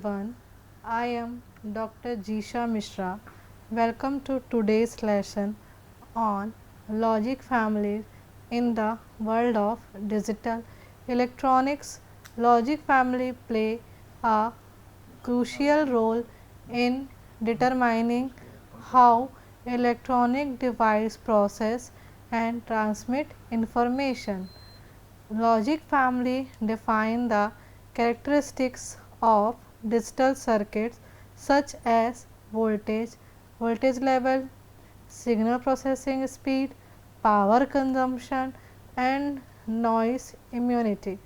everyone. I am Dr. Jisha Mishra. Welcome to today's lesson on logic families in the world of digital electronics. Logic family play a crucial role in determining how electronic devices process and transmit information. Logic family define the characteristics of digital circuits such as voltage level, signal processing speed, power consumption and noise immunity.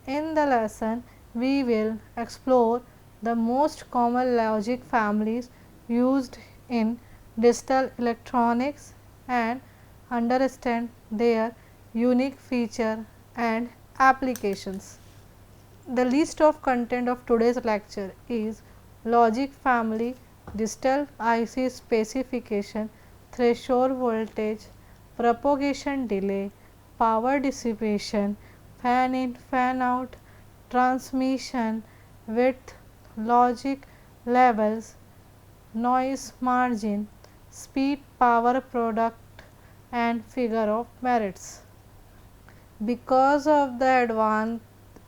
In the lesson, we will explore the most common logic families used in digital electronics and understand their unique feature and applications. The list of content of today's lecture is logic family, digital IC specification, threshold voltage, propagation delay, power dissipation, fan in, fan out, transmission, width, logic levels, noise margin, speed, power product and figure of merits. Because of the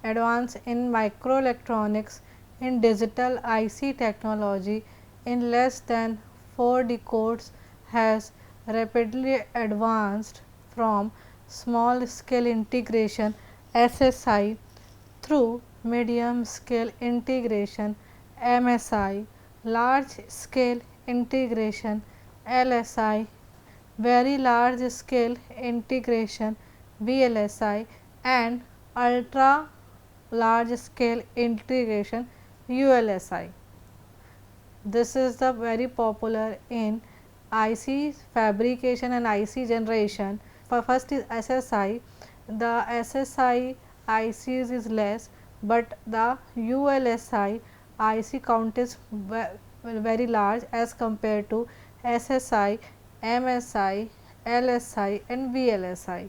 advance in microelectronics in digital IC technology in less than 4 decades has rapidly advanced from small scale integration SSI through medium scale integration MSI, large scale integration LSI, very large scale integration VLSI and ultra large scale integration ULSI. This is the very popular in IC fabrication and IC generation. First is SSI. The SSI ICs is less, but the ULSI IC count is very large as compared to SSI, MSI, LSI and VLSI.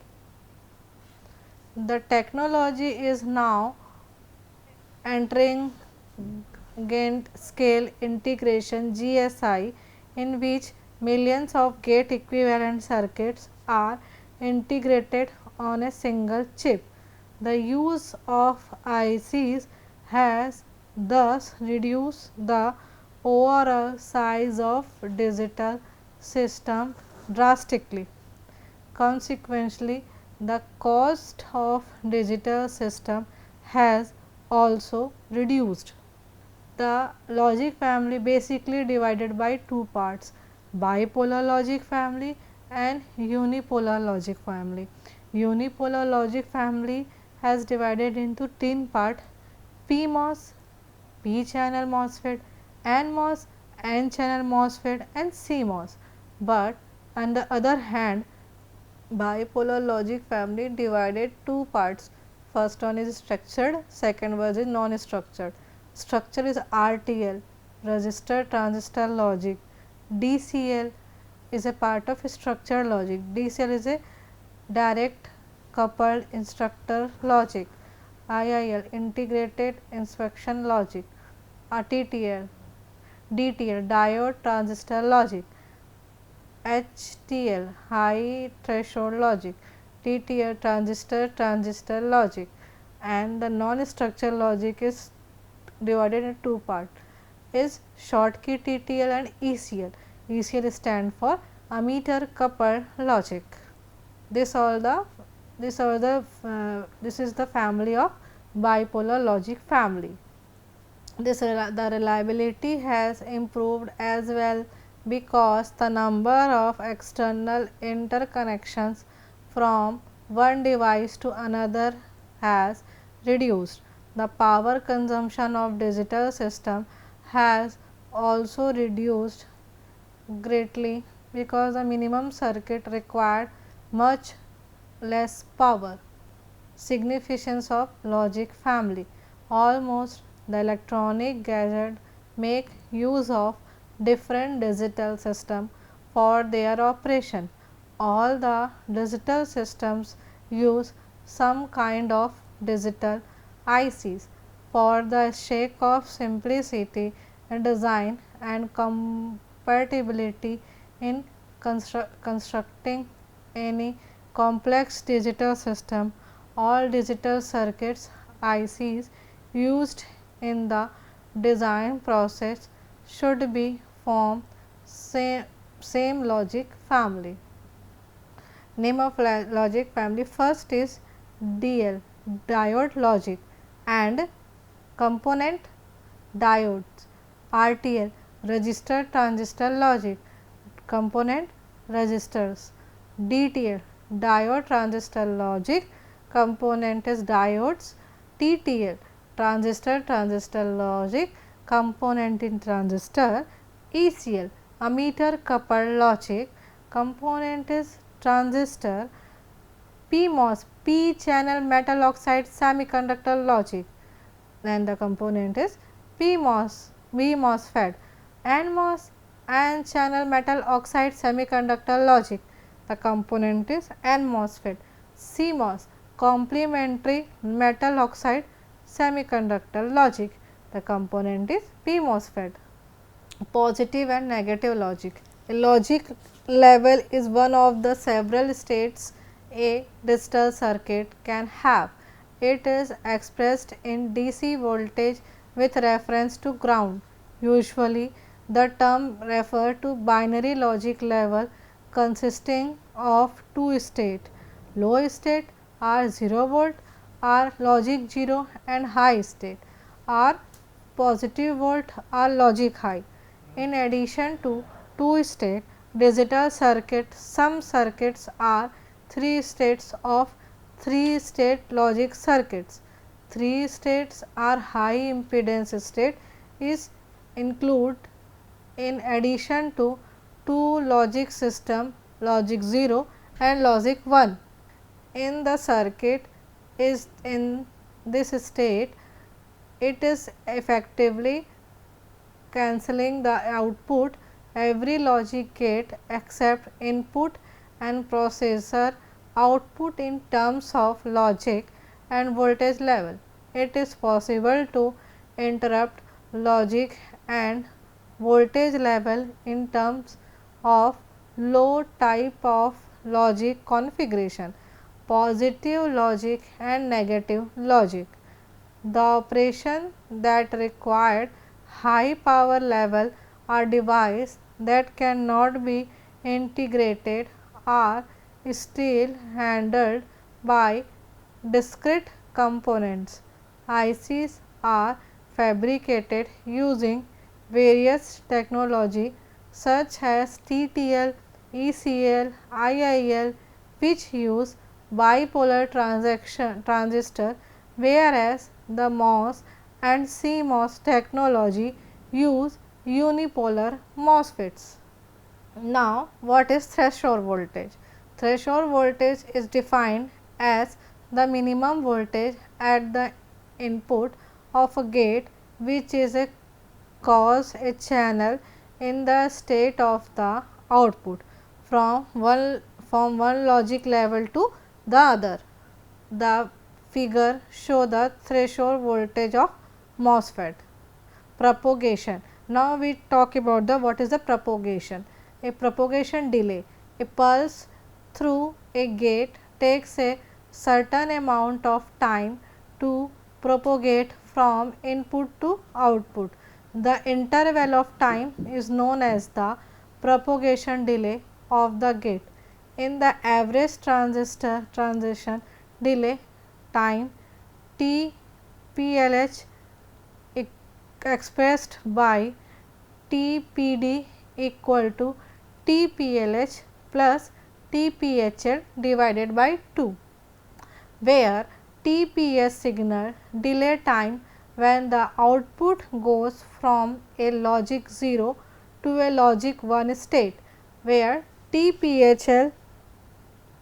The technology is now entering gate scale integration GSI, in which millions of gate equivalent circuits are integrated on a single chip. The use of ICs has thus reduced the overall size of digital system drastically. Consequently, the cost of digital system has also reduced. The logic family basically divided by two parts: bipolar logic family and unipolar logic family. Unipolar logic family has divided into 10 parts: PMOS, P channel MOSFET, NMOS, N channel MOSFET and CMOS. But on the other hand, bipolar logic family divided two parts. First one is structured, second one is non-structured. Structure is RTL, register transistor logic. DCL is a part of structured logic. DCL is a direct coupled instructor logic. IIL, integrated inspection logic. TTL, DTL, diode transistor logic. HTL, high threshold logic. TTL, transistor logic. And the non-structured logic is divided into two parts, is Schottky TTL and ECL. ECL stand for ammeter coupled logic. This is the family of bipolar logic family. The reliability has improved as well, because the number of external interconnections from one device to another has reduced. The power consumption of digital system has also reduced greatly, because the minimum circuit required much less power. Significance of logic family: almost the electronic gadget make use of different digital system for their operation. All the digital systems use some kind of digital ICs. for the sake of simplicity in design and compatibility in constructing any complex digital system. All digital circuits ICs used in the design process should be from same logic family. Name of logic family: first is DL, diode logic, and component diodes. RTL, register transistor logic, component resistors. DTL, diode transistor logic, component is diodes. TTL, transistor logic, component in transistor. ECL, emitter coupled logic, component is transistor. PMOS, P channel metal oxide semiconductor logic, and the component is PMOS, V MOSFET. NMOS, N channel metal oxide semiconductor logic, the component is N MOSFET. CMOS, complementary metal oxide semiconductor logic, the component is P MOSFET. Positive and negative logic. A logic level is one of the several states a digital circuit can have. It is expressed in DC voltage with reference to ground. Usually, the term refers to binary logic level consisting of two states. Low state are 0 volt, are logic 0, and high state are positive volt or logic high. In addition to two state digital circuit, some circuits are 3 states of 3 state logic circuits. 3 states are high impedance state is include in addition to 2 logic system, logic 0 and logic 1. In the circuit is in this state, it is effectively cancelling the output every logic gate except input and processor output in terms of logic and voltage level. It is possible to interrupt logic and voltage level in terms of low type of logic configuration, positive logic and negative logic. The operation that required high power level or device that cannot be integrated are still handled by discrete components. ICs are fabricated using various technology such as TTL, ECL, IIL, which use bipolar transistor, whereas the MOS and CMOS technology use unipolar MOSFETs. Now, what is threshold voltage? Threshold voltage is defined as the minimum voltage at the input of a gate which is a cause a channel in the state of the output from one logic level to the other. The figure show the threshold voltage of MOSFET. Propagation. Now, we talk about the what is the propagation. A propagation delay. A pulse through a gate takes a certain amount of time to propagate from input to output. The interval of time is known as the propagation delay of the gate. In the average transistor transition delay time, TPLH expressed by TPD equal to TPLH plus TPHL divided by 2, where TPS signal delay time when the output goes from a logic 0 to a logic 1 state, where TPHL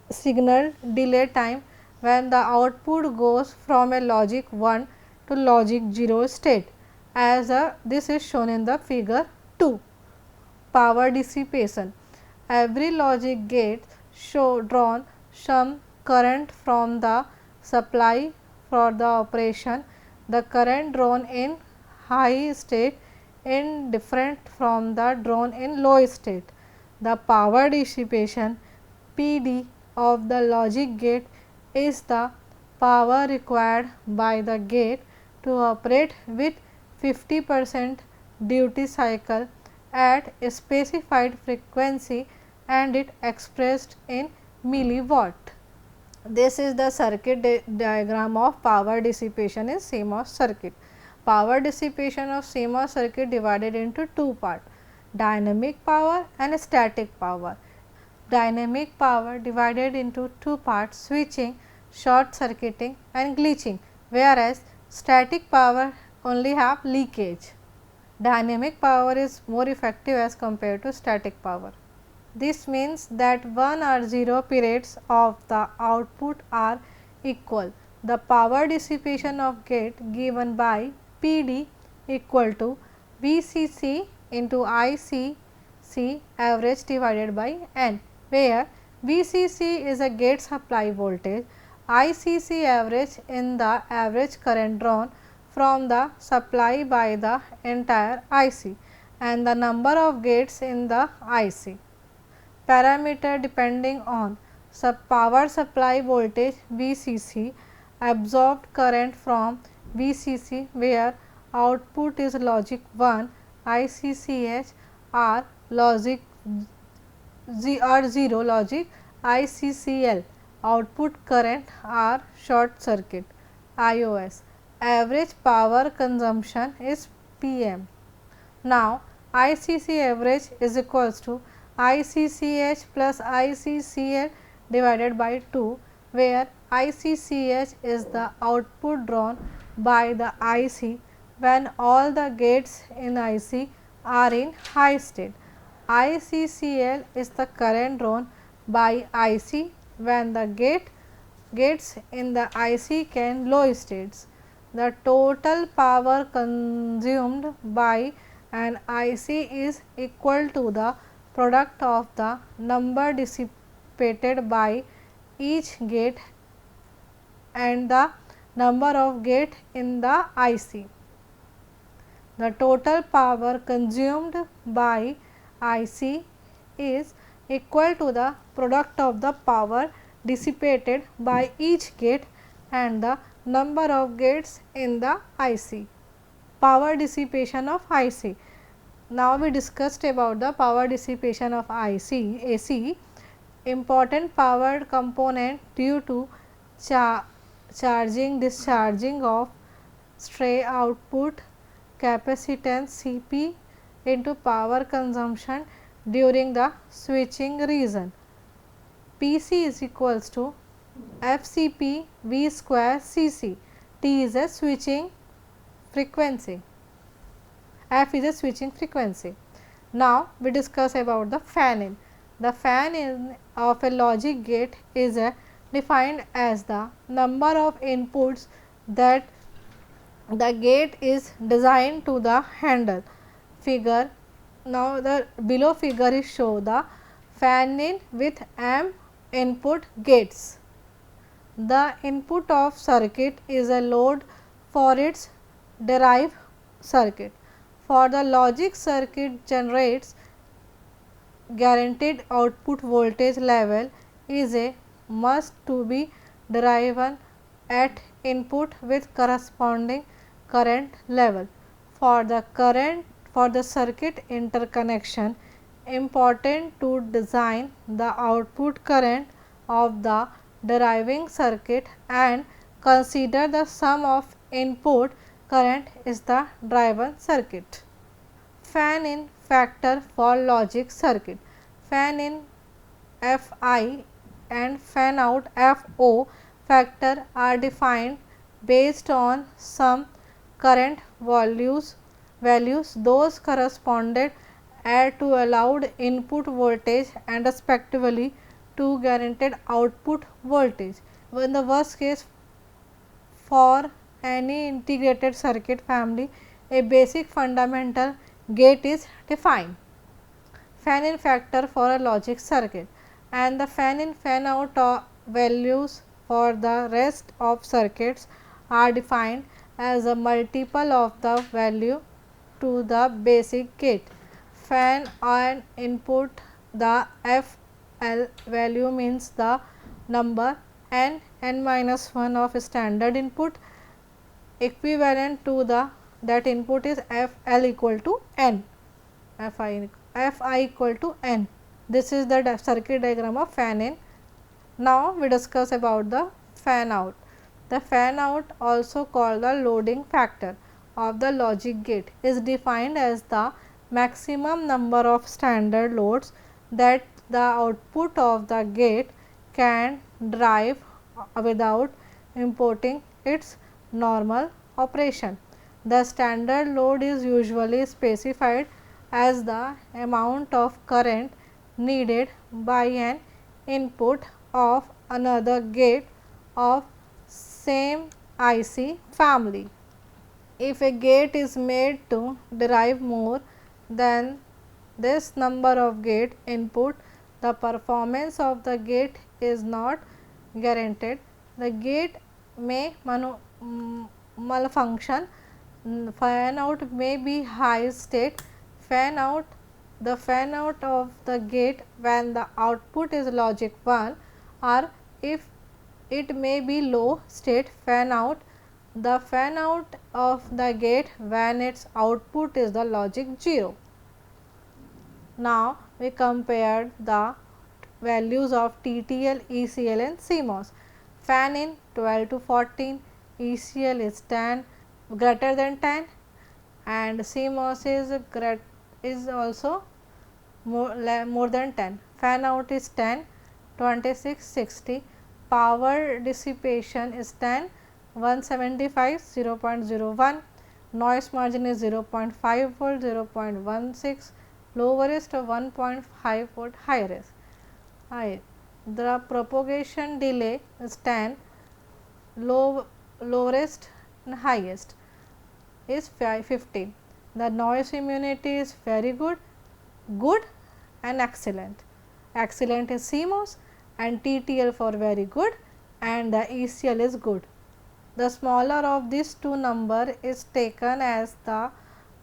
signal delay time when the output goes from a logic 1 to logic 0 state, as this is shown in the figure 2. Power dissipation. Every logic gate drawn some current from the supply for the operation the current drawn in high state is different from the drawn in low state. The power dissipation P d of the logic gate is the power required by the gate to operate with 50% duty cycle at a specified frequency, and it expressed in milliwatt. This is the circuit diagram of power dissipation in CMOS circuit. Power dissipation of CMOS circuit divided into two parts, dynamic power and static power. Dynamic power divided into two parts, switching, short circuiting and glitching, whereas static power only have leakage. Dynamic power is more effective as compared to static power. This means that 1 or 0 periods of the output are equal. The power dissipation of gate given by P d equal to V c c into I c c average divided by N, where V c c is a gate supply voltage, I c c average in the average current drawn from the supply by the entire IC, and the number of gates in the IC. Parameter depending on power supply voltage V c c, absorbed current from V c c, where output is logic 1, I c c h, or logic 0 logic I c c l, output current or short circuit IOS. Average power consumption is P m. Now, I c c average is equals to I c c h plus I c c l divided by 2, where I c c h is the output drawn by the IC when all the gates in IC are in high state. I c c l is the current drawn by IC when the gates in the IC can low states. The total power consumed by an IC is equal to the product of the number dissipated by each gate and the number of gate in the IC. The total power consumed by IC is equal to the product of the power dissipated by each gate and the number of gates in the IC. Power dissipation of IC. Now, we discussed about the power dissipation of IC AC. Important power component due to charging discharging of stray output capacitance Cp into power consumption during the switching region. Pc is equals to FCP V square Cc. T is a switching frequency. F is a switching frequency. Now, we discuss about the fan in. The fan in of a logic gate is defined as the number of inputs that the gate is designed to the handle. Figure. Now, the below figure is show the fan in with M input gates. The input of circuit is a load for its derived circuit. For the logic circuit generates guaranteed output voltage level is a must to be derived at input with corresponding current level. For the circuit interconnection, important to design the output current of the deriving circuit and consider the sum of input current is the driven circuit. Fan in factor for logic circuit. Fan in Fi and fan out Fo factor are defined based on some current values those corresponded to allowed input voltage and respectively to guaranteed output voltage. In the worst case, for any integrated circuit family, a basic fundamental gate is defined. Fan in factor for a logic circuit and the fan in fan out values for the rest of circuits are defined as a multiple of the value to the basic gate. Fan on input, the FL value means the number n minus 1 of standard input equivalent to the that input is FL equal to n, Fi equal to n. This is the circuit diagram of fan in. Now, we discuss about the fan out. The fan out, also called the loading factor of the logic gate, is defined as the maximum number of standard loads that the output of the gate can drive without importing its normal operation. The standard load is usually specified as the amount of current needed by an input of another gate of same IC family. If a gate is made to derive more than this number of gate input, the performance of the gate is not guaranteed. The gate may malfunction. Fan out may be high state fan out. The fan out of the gate when the output is logic 1, or if it may be low state fan out, the fan out of the gate when its output is the logic 0. Now, we compared the values of TTL, ECL and CMOS. Fan in 12 to 14, ECL is 10 greater than 10 and CMOS is also more than 10. Fan out is 10, 26, 60. Power dissipation is 10, 175, 0.01. Noise margin is 0.5 volt, 0.16. Lowest of 1.5 volt, highest. The propagation delay is 10, lowest and highest is 15. The noise immunity is very good, good and excellent. Excellent is CMOS and TTL for very good and the ECL is good. The smaller of these two number is taken as the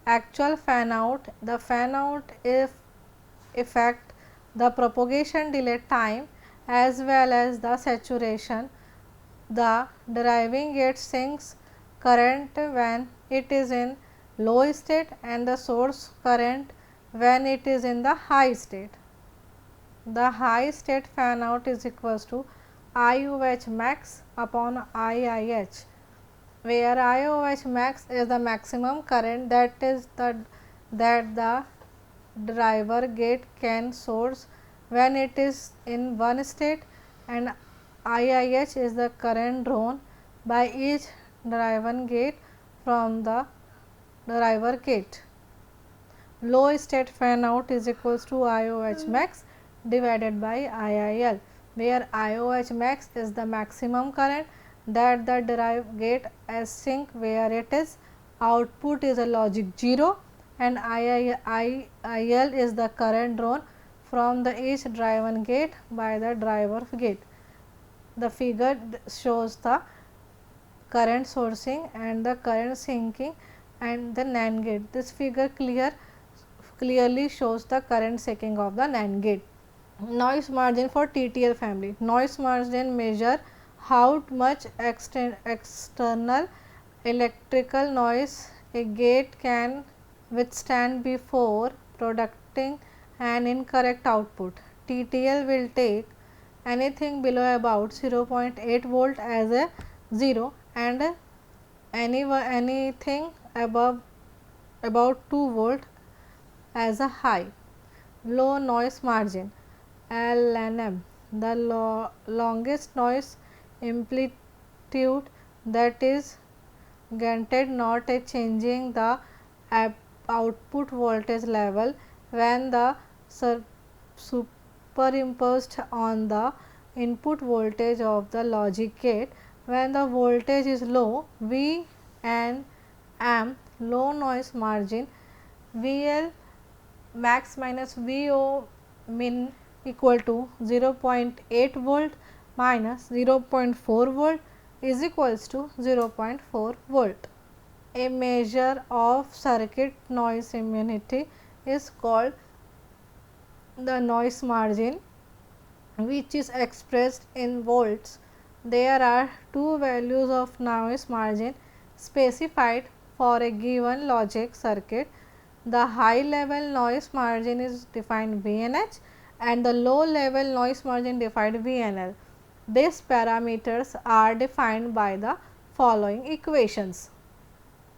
actual fan out. The fan out if affect the propagation delay time as well as the saturation. The deriving gate sinks current when it is in low state and the source current when it is in the high state. The high state fan out is equals to IOH max upon IIH, where IOH max is the maximum current that the driver gate can source when it is in one state and IIH is the current drawn by each driven gate from the driver gate. Low state fan out is equals to IOH max divided by IIL, where IOH max is the maximum current that the drive gate as sink where it is output is a logic 0 and IIL is the current drawn from the each driven gate by the driver gate. The figure shows the current sourcing and the current sinking and the NAND gate. This figure clearly shows the current sinking of the NAND gate. Noise margin for TTL family. Noise margin measure how much external electrical noise a gate can withstand before producing an incorrect output. TTL will take anything below about 0.8 volt as a 0 and anything above about 2 volt as a high. Low noise margin LNM, the longest noise amplitude that is granted not a changing the output voltage level when the superimposed on the input voltage of the logic gate. When the voltage is low, V and M, low noise margin, VL max minus VO min equal to 0.8 volt minus 0.4 volt is equals to 0.4 volt. A measure of circuit noise immunity is called the noise margin, which is expressed in volts. There are two values of noise margin specified for a given logic circuit. The high level noise margin is defined VNH and the low level noise margin defined VNL. These parameters are defined by the following equations.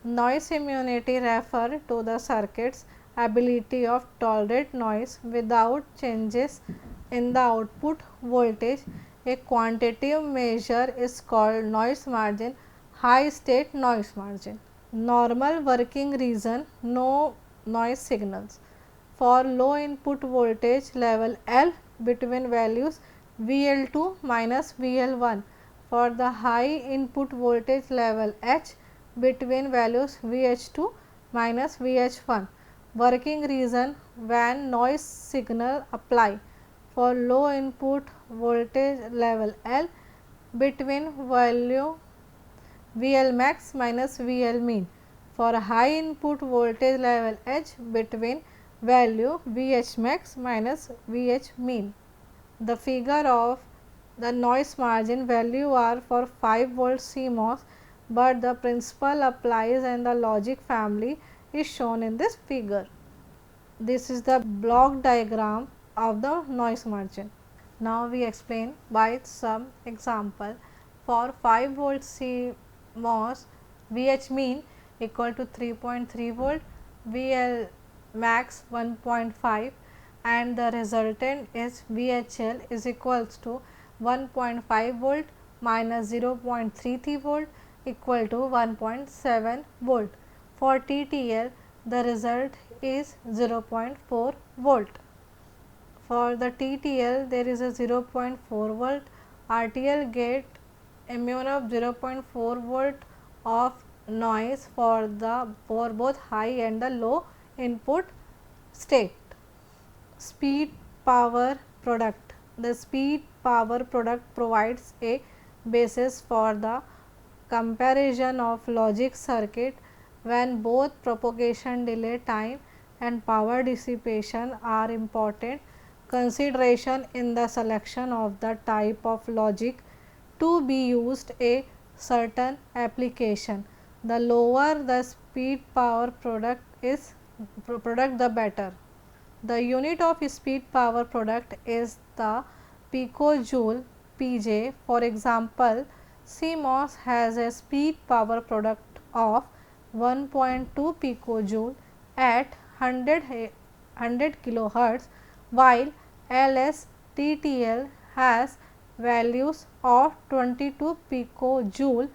Noise immunity refer to the circuit's ability of tolerate noise without changes in the output voltage. A quantitative measure is called noise margin, high state noise margin. Normal working region, no noise signals. For low input voltage level L between values VL2 minus VL1. For the high input voltage level H between values VH2 minus VH1. Working region when noise signal apply. For low input voltage level L between value VL max minus VL mean. For high input voltage level H between value VH max minus VH mean. The figure of the noise margin value are for 5 volt CMOS, but the principle applies and the logic family is shown in this figure. This is the block diagram of the noise margin. Now we explain by some example. For 5 volt CMOS, VH mean equal to 3.3 volt, VL max 1.5 and the resultant is VHL is equals to 1.5 volt minus 0.33 volt equal to 1.7 volt. For TTL, the result is 0.4 volt. For the TTL, there is a 0.4 volt. RTL get immune of 0.4 volt of noise for both high and the low input state. Speed power product. The speed power product provides a basis for the comparison of logic circuit when both propagation delay time and power dissipation are important consideration in the selection of the type of logic to be used a certain application. The lower the speed power product is the better. The unit of speed power product is the picojoule Pj. For example, CMOS has a speed power product of 1.2 picojoule at 100 kilohertz, while LSTTL has values of 22 picojoule.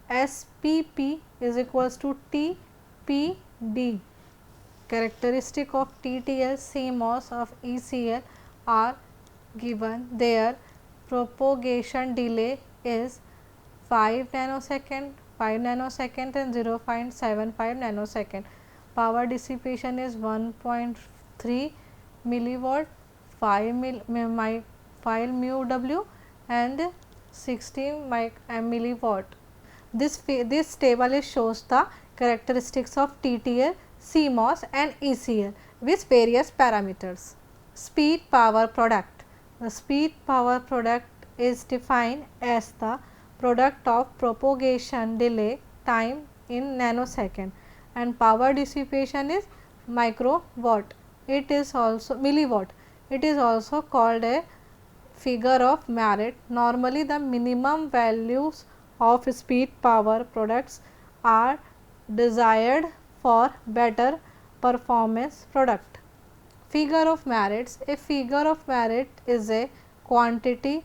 SPP is equals to TPD. Characteristic of TTL, CMOS of ECL are given. Their propagation delay is 5 nanosecond, 5 nanosecond and 0.75 nanosecond. Power dissipation is 1.3 milliwatt, 5 mu W and 16 milliwatt. This table shows the characteristics of TTL, CMOS and ECL with various parameters. Speed power product. The speed power product is defined as the product of propagation delay time in nanosecond and power dissipation is microwatt. It is also milliwatt. It is also called a figure of merit. Normally, the minimum values of speed power products are desired for better performance product. Figure of merits. A figure of merit is a quantity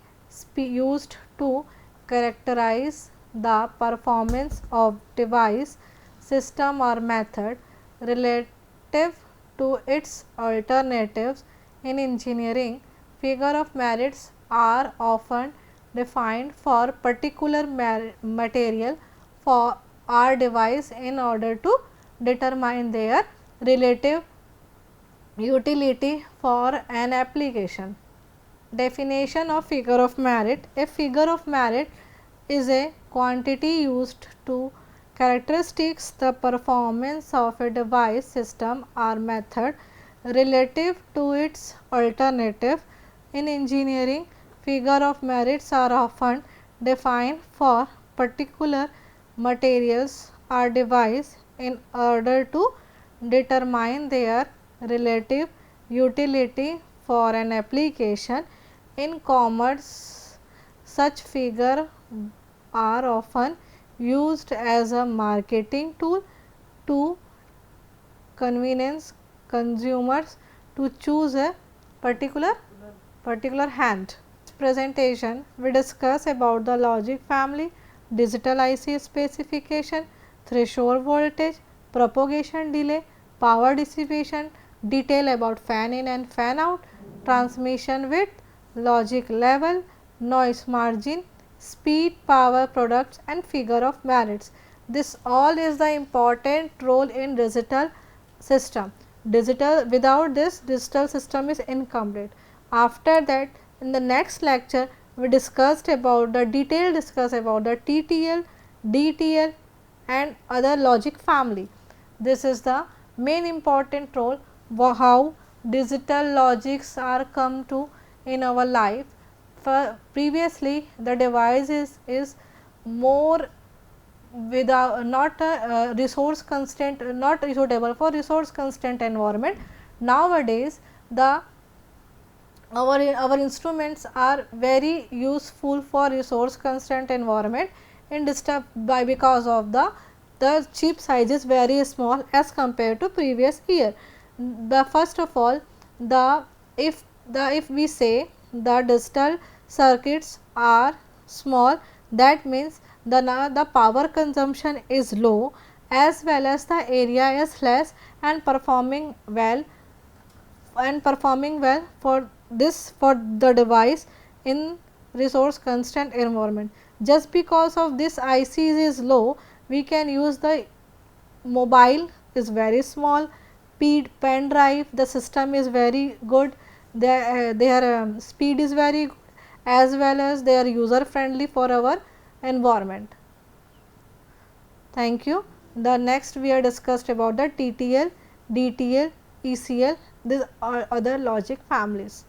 used to characterize the performance of device, system or method relative to its alternatives. In engineering, figure of merits are often defined for particular material for our device in order to determine their relative utility for an application. Definition of figure of merit. A figure of merit is a quantity used to Characteristics: the performance of a device, system or method relative to its alternative. In engineering, figure of merits are often defined for particular materials or device in order to determine their relative utility for an application. In commerce, such figures are often used as a marketing tool to convenience consumers to choose a particular hand. Presentation we discuss about the logic family, digital IC specification, threshold voltage, propagation delay, power dissipation, detail about fan in and fan out, transmission width, logic level, noise margin, speed, power products and figure of merits. This all is the important role in digital system. Without this, digital system is incomplete. After that, in the next lecture we discussed about the TTL, DTL and other logic family. This is the main important role how digital logics are come to in our life. For previously the device is more without not a resource constant, not suitable for resource constant environment. Nowadays the our instruments are very useful for resource constant environment in disturb by because of the chip size is very small as compared to previous year. The first of all, the if we say the digital circuits are small, that means the power consumption is low as well as the area is less and performing well for the device in resource constant environment. Just because of this IC is low, we can use the mobile is very small, pen drive, the system is very good, their speed is very good as well as they are user friendly for our environment. Thank you. The next we are discussed about the TTL, DTL, ECL, these are other logic families.